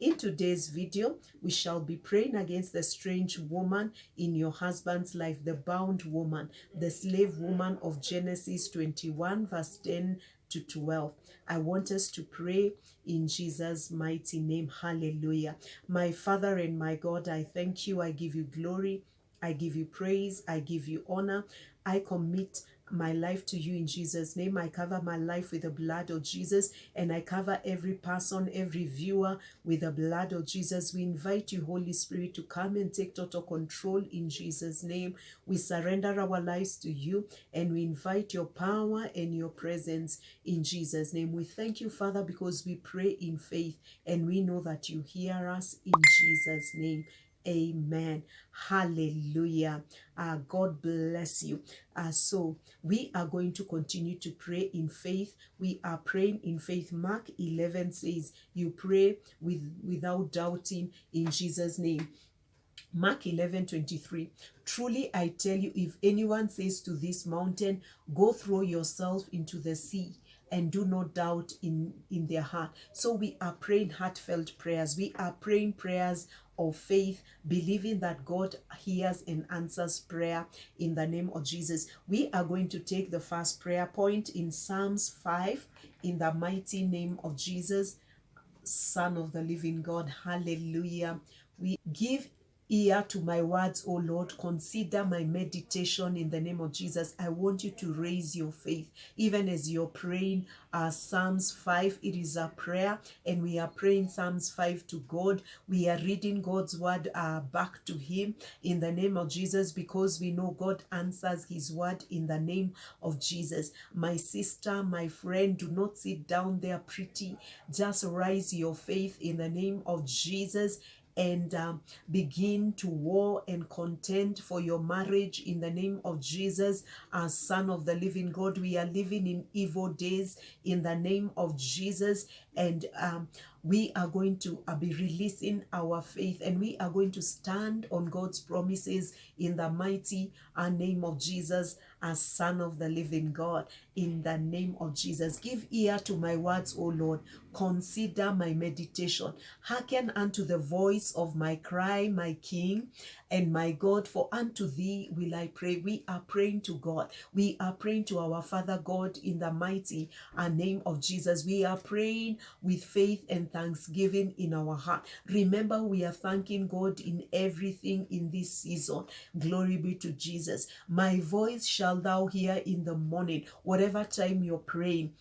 In today's video, we shall be praying against the strange woman in your husband's life, the bound woman, the slave woman of Genesis 21, verse 10 to 12. I want us to pray in Jesus' mighty name. Hallelujah. My Father and my God, I thank you. I give you glory. I give you praise. I give you honor. I commit my life to you in Jesus' name. I cover my life with the blood of Jesus, and I cover every person, every viewer with the blood of Jesus. We invite you, Holy Spirit, to come and take total control in Jesus' name. We surrender our lives to you, and we invite your power and your presence in Jesus' name. We thank you, Father, because we pray in faith, and we know that you hear us in Jesus' name. Amen. Hallelujah. God bless you. So we are going to continue to pray in faith. We are praying in faith. Mark 11 says, you pray without doubting in Jesus' name. Mark 11:23. Truly I tell you, if anyone says to this mountain, go throw yourself into the sea, and do not doubt in their heart. So we are praying heartfelt prayers. We are praying prayers of faith, believing that God hears and answers prayer in the name of Jesus. We are going to take the first prayer point in Psalms 5, in the mighty name of Jesus, Son of the living God. Hallelujah. We give ear to my words, O Lord. Consider my meditation in the name of Jesus. I want you to raise your faith. Even as you're praying Psalms 5, it is a prayer, and we are praying Psalms 5 to God. We are reading God's word back to him in the name of Jesus, because we know God answers his word in the name of Jesus. My sister, my friend, do not sit down there pretty. Just rise your faith in the name of Jesus, and begin to war and contend for your marriage in the name of Jesus. As Son of the living God, we are living in evil days in the name of Jesus, and we are going to be releasing our faith, and we are going to stand on God's promises in the mighty name of Jesus, as Son of the living God, in the name of Jesus. Give ear to my words, O Lord. Consider my meditation. Hearken unto the voice of my cry, my King and my God, for unto thee will I pray. We are praying to God. We are praying to our Father God in the mighty name of Jesus. We are praying with faith and thanksgiving in our heart. Remember, we are thanking God in everything in this season. Glory be to Jesus. My voice shall thou hear in the morning. Whatever time you're praying,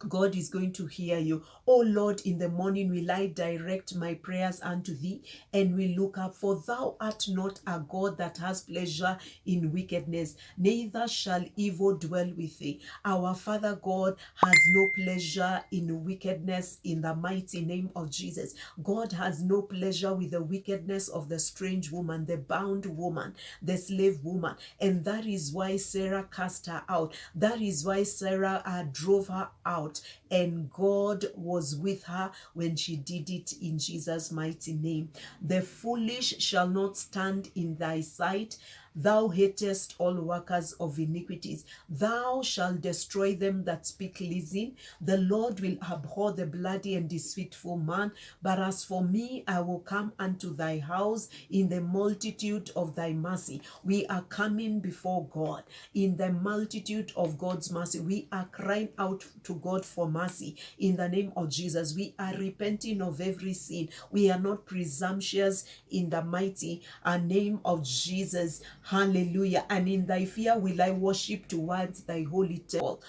God is going to hear you. Oh Lord, in the morning will I direct my prayers unto thee, and will look up, for thou art not a God that has pleasure in wickedness, neither shall evil dwell with thee. Our Father God has no pleasure in wickedness in the mighty name of Jesus. God has no pleasure with the wickedness of the strange woman, the bound woman, the slave woman. And that is why Sarah cast her out. That is why Sarah drove her out. And God was with her when she did it in Jesus' mighty name. The foolish shall not stand in thy sight. Thou hatest all workers of iniquities. Thou shalt destroy them that speak leasing. The Lord will abhor the bloody and deceitful man. But as for me, I will come unto thy house in the multitude of thy mercy. We are coming before God in the multitude of God's mercy. We are crying out to God for mercy in the name of Jesus. We are repenting of every sin. We are not presumptuous in the mighty name of Jesus. Hallelujah. And in thy fear will I worship towards thy holy temple.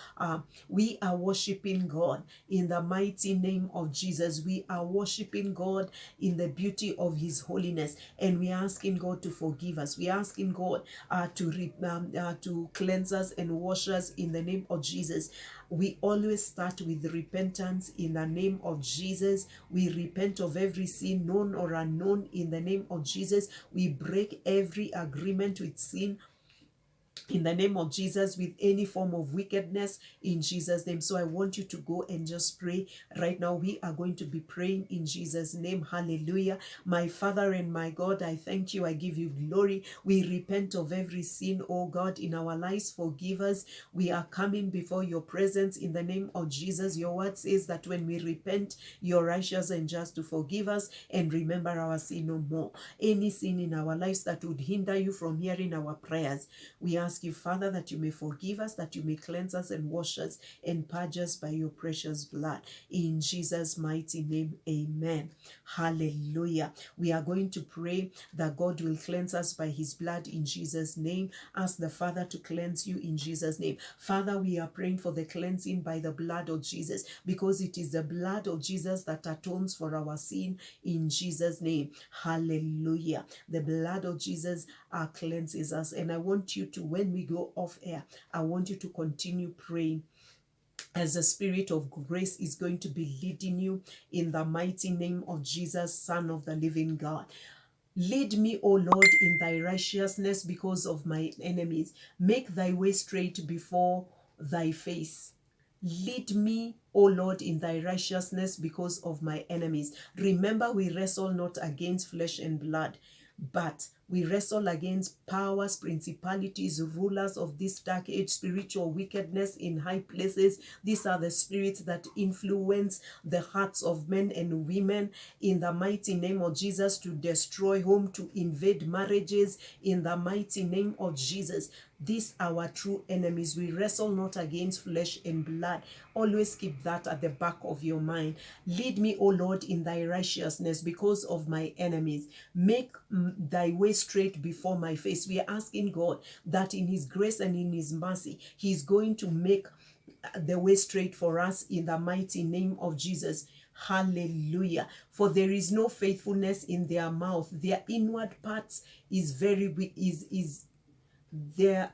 We are worshiping God in the mighty name of Jesus. We are worshiping God in the beauty of his holiness, and we are asking God to forgive us. We are asking God to cleanse us and wash us in the name of Jesus. We always start with repentance in the name of Jesus. We repent of every sin, known or unknown, in the name of Jesus. We break every agreement with sin in the name of Jesus, with any form of wickedness in Jesus' name. So I want you to go and just pray right now. We are going to be praying in Jesus' name. Hallelujah. My Father and my God, I thank you. I give you glory. We repent of every sin, oh God, in our lives. Forgive us. We are coming before your presence in the name of Jesus. Your word says that when we repent, you're righteous and just to forgive us and remember our sin no more. Any sin in our lives that would hinder you from hearing our prayers, we ask you, Father, that you may forgive us, that you may cleanse us and wash us and purge us by your precious blood. In Jesus' mighty name, amen. Hallelujah. We are going to pray that God will cleanse us by his blood in Jesus' name. Ask the Father to cleanse you in Jesus' name. Father, we are praying for the cleansing by the blood of Jesus, because it is the blood of Jesus that atones for our sin in Jesus' name. Hallelujah. The blood of Jesus cleanses us. And I want you to, when we go off air, I want you to continue praying as the Spirit of grace is going to be leading you in the mighty name of Jesus, Son of the living God. Lead me, O Lord, in thy righteousness because of my enemies. Make thy way straight before thy face. Lead me, O Lord, in thy righteousness because of my enemies. Remember, we wrestle not against flesh and blood, but we wrestle against powers, principalities, rulers of this dark age, spiritual wickedness in high places. These are the spirits that influence the hearts of men and women in the mighty name of Jesus, to destroy home, to invade marriages in the mighty name of Jesus. These are our true enemies. We wrestle not against flesh and blood. Always keep that at the back of your mind. Lead me, O Lord, in thy righteousness because of my enemies. Make thy way straight before my face. We are asking God that in his grace and in his mercy, he's going to make the way straight for us in the mighty name of Jesus. Hallelujah. For there is no faithfulness in their mouth. Their inward parts is very weak, their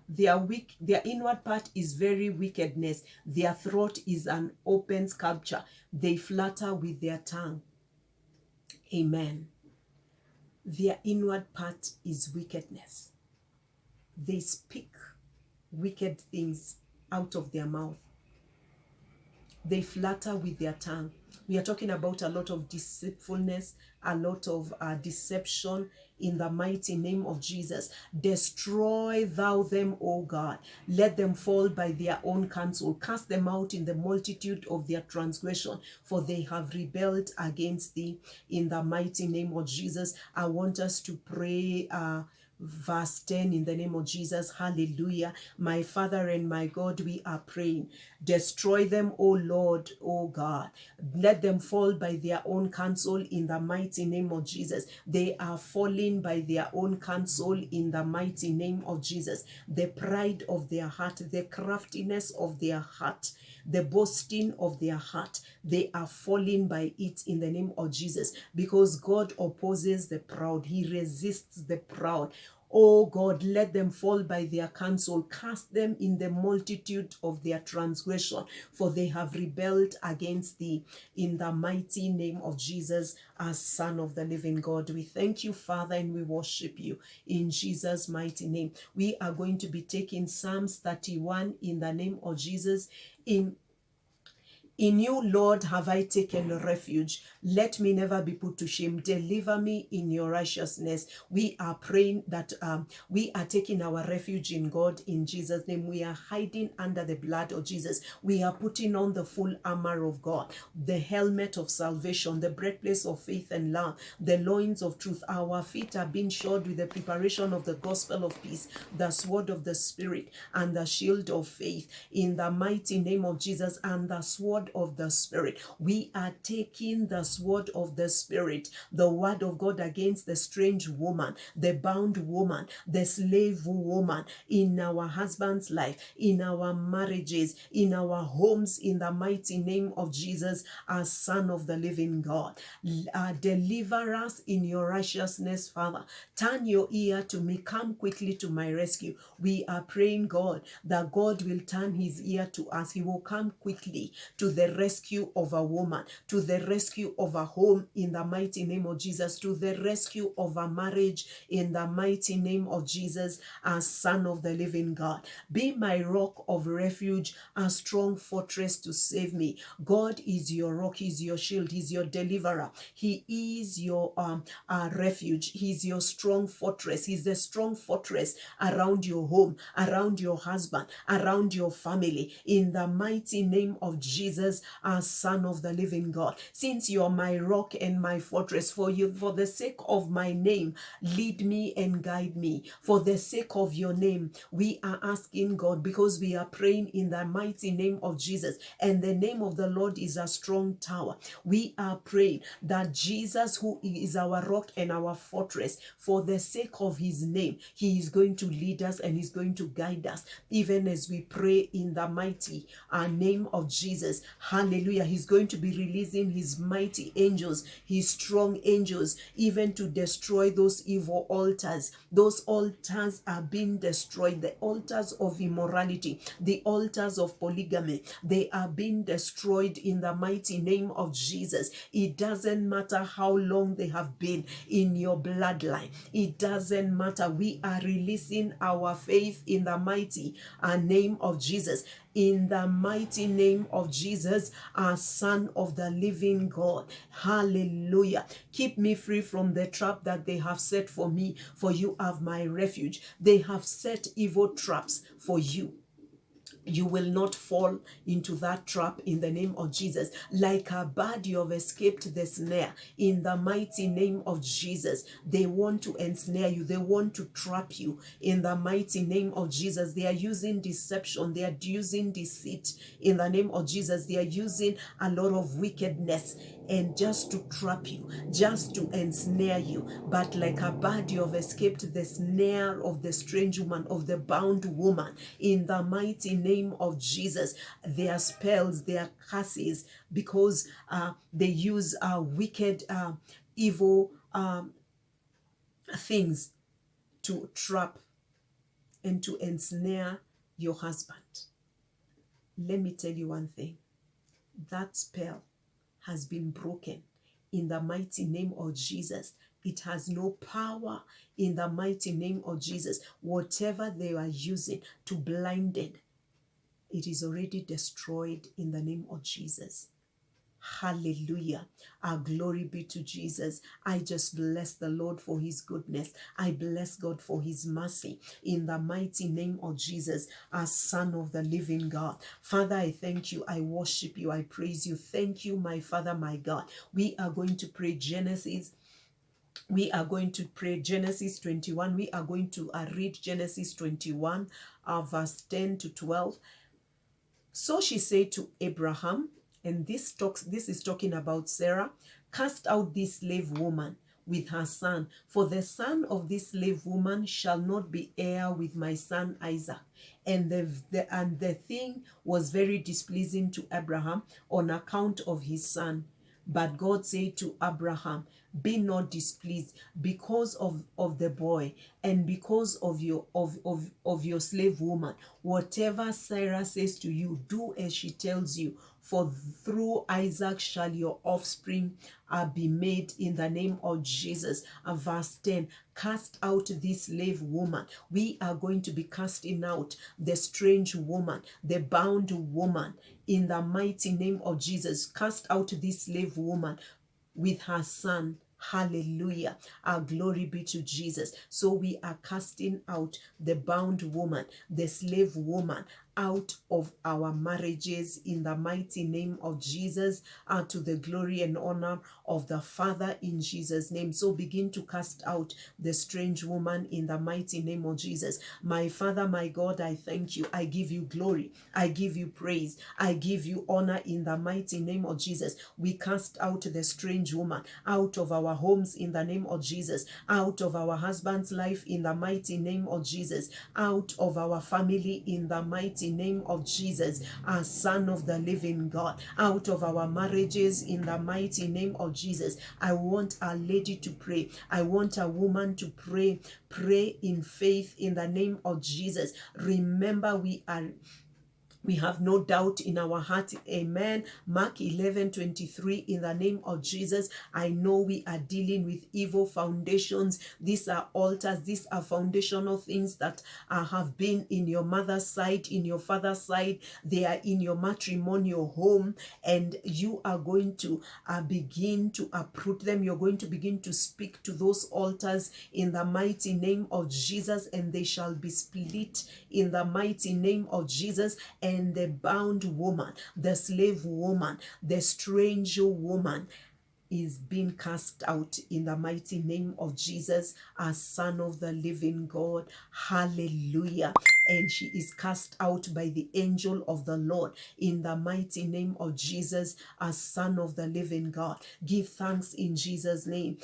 inward part is very wickedness. Their throat is an open sculpture. They flatter with their tongue. Amen. Their inward part is wickedness. They speak wicked things out of their mouth. They flatter with their tongue. We are talking about a lot of deceitfulness, a lot of deception in the mighty name of Jesus. Destroy thou them, O God. Let them fall by their own counsel. Cast them out in the multitude of their transgression, for they have rebelled against thee. In the mighty name of Jesus, I want us to pray verse 10 in the name of Jesus. Hallelujah. My Father and my God, we are praying. Destroy them, O Lord, O God. Let them fall by their own counsel in the mighty name of Jesus. They are falling by their own counsel in the mighty name of Jesus. The pride of their heart, the craftiness of their heart, the boasting of their heart, they are falling by it in the name of Jesus, because God opposes the proud. He resists the proud. Oh God, let them fall by their counsel. Cast them in the multitude of their transgression, for they have rebelled against thee. In the mighty name of Jesus, as Son of the living God, we thank you, Father, and we worship you in Jesus' mighty name. We are going to be taking Psalms 31 in the name of Jesus. In you, Lord, have I taken refuge. Let me never be put to shame. Deliver me in your righteousness. We are praying that we are taking our refuge in God in Jesus' name. We are hiding under the blood of Jesus. We are putting on the full armor of God, the helmet of salvation, the breastplate of faith and love, the loins of truth. Our feet are being shod with the preparation of the gospel of peace, the sword of the Spirit, and the shield of faith. In the mighty name of Jesus, and the sword of the Spirit. We are taking the sword of the Spirit, the word of God, against the strange woman, the bound woman, the slave woman in our husband's life, in our marriages, in our homes, in the mighty name of Jesus, as Son of the living God. Deliver us in your righteousness, Father. Turn your ear to me. Come quickly to my rescue. We are praying, God, that God will turn his ear to us. He will come quickly to the rescue of a woman, to the rescue of a home in the mighty name of Jesus, to the rescue of a marriage in the mighty name of Jesus, as Son of the living God. Be my rock of refuge, a strong fortress to save me. God is your rock, He's your shield, He's your deliverer. He is your refuge. He's your strong fortress. He's the strong fortress around your home, around your husband, around your family. In the mighty name of Jesus, our Son of the living God. Since you're my rock and my fortress, for the sake of my name, lead me and guide me. For the sake of your name, we are asking God, because we are praying in the mighty name of Jesus, and the name of the Lord is a strong tower. We are praying that Jesus, who is our rock and our fortress, for the sake of his name, he is going to lead us and he's going to guide us, even as we pray in the mighty name of Jesus. Hallelujah. He's going to be releasing his mighty angels, his strong angels, even to destroy those evil altars. Those altars are being destroyed. The altars of immorality, the altars of polygamy, they are being destroyed in the mighty name of Jesus. It doesn't matter how long they have been in your bloodline. It doesn't matter. We are releasing our faith in the mighty name of Jesus. In the mighty name of Jesus, our Son of the living God. Hallelujah. Keep me free from the trap that they have set for me, for you are my refuge. They have set evil traps for you. You will not fall into that trap in the name of Jesus. Like a bird, you have escaped the snare in the mighty name of Jesus. They want to ensnare you. They want to trap you in the mighty name of Jesus. They are using deception. They are using deceit in the name of Jesus. They are using a lot of wickedness, and just to trap you, just to ensnare you. But like a bird, you have escaped the snare of the strange woman, of the bound woman, in the mighty name of Jesus. Their spells, their curses, because they use wicked, evil things to trap and to ensnare your husband. Let me tell you one thing. That spell has been broken in the mighty name of Jesus. It has no power in the mighty name of Jesus. Whatever they are using to blind it, it is already destroyed in the name of Jesus. Hallelujah. Our glory be to Jesus. I just bless the Lord for his goodness. I bless God for his mercy in the mighty name of Jesus, our Son of the living God. Father, I thank you. I worship you. I praise you. Thank you, my Father, my God. We are going to pray Genesis. We are going to pray Genesis 21. We are going to read Genesis 21, verse 10 to 12. So she said to Abraham, and this is talking about Sarah, cast out this slave woman with her son, for the son of this slave woman shall not be heir with my son Isaac. And the thing was very displeasing to Abraham on account of his son. But God said to Abraham, be not displeased because of the boy and because of your slave woman. Whatever Sarah says to you, do as she tells you. For through Isaac shall your offspring be made in the name of Jesus. Verse 10, cast out this slave woman. We are going to be casting out the strange woman, the bound woman, in the mighty name of Jesus. Cast out this slave woman with her son. Hallelujah. Our glory be to Jesus. So we are casting out the bound woman, the slave woman, out of our marriages in the mighty name of Jesus, to the glory and honor of the Father in Jesus' name. So begin to cast out the strange woman in the mighty name of Jesus. My Father, my God, I thank you. I give you glory. I give you praise. I give you honor in the mighty name of Jesus. We cast out the strange woman out of our homes in the name of Jesus, out of our husband's life in the mighty name of Jesus, out of our family in the mighty name of Jesus, our Son of the living God, out of our marriages in the mighty name of Jesus. I want a lady to pray. I want a woman to pray. Pray in faith in the name of Jesus. Remember, we are We have no doubt in our heart. Amen. Mark 11:23, in the name of Jesus, I know we are dealing with evil foundations. These are altars. These are foundational things that have been in your mother's side, in your father's side. They are in your matrimonial home, and you are going to begin to uproot them. You're going to begin to speak to those altars in the mighty name of Jesus, and they shall be split in the mighty name of Jesus. And the bound woman, the slave woman, the strange woman is being cast out in the mighty name of Jesus, as Son of the living God. Hallelujah. And she is cast out by the angel of the Lord in the mighty name of Jesus, as Son of the living God. Give thanks in Jesus' name.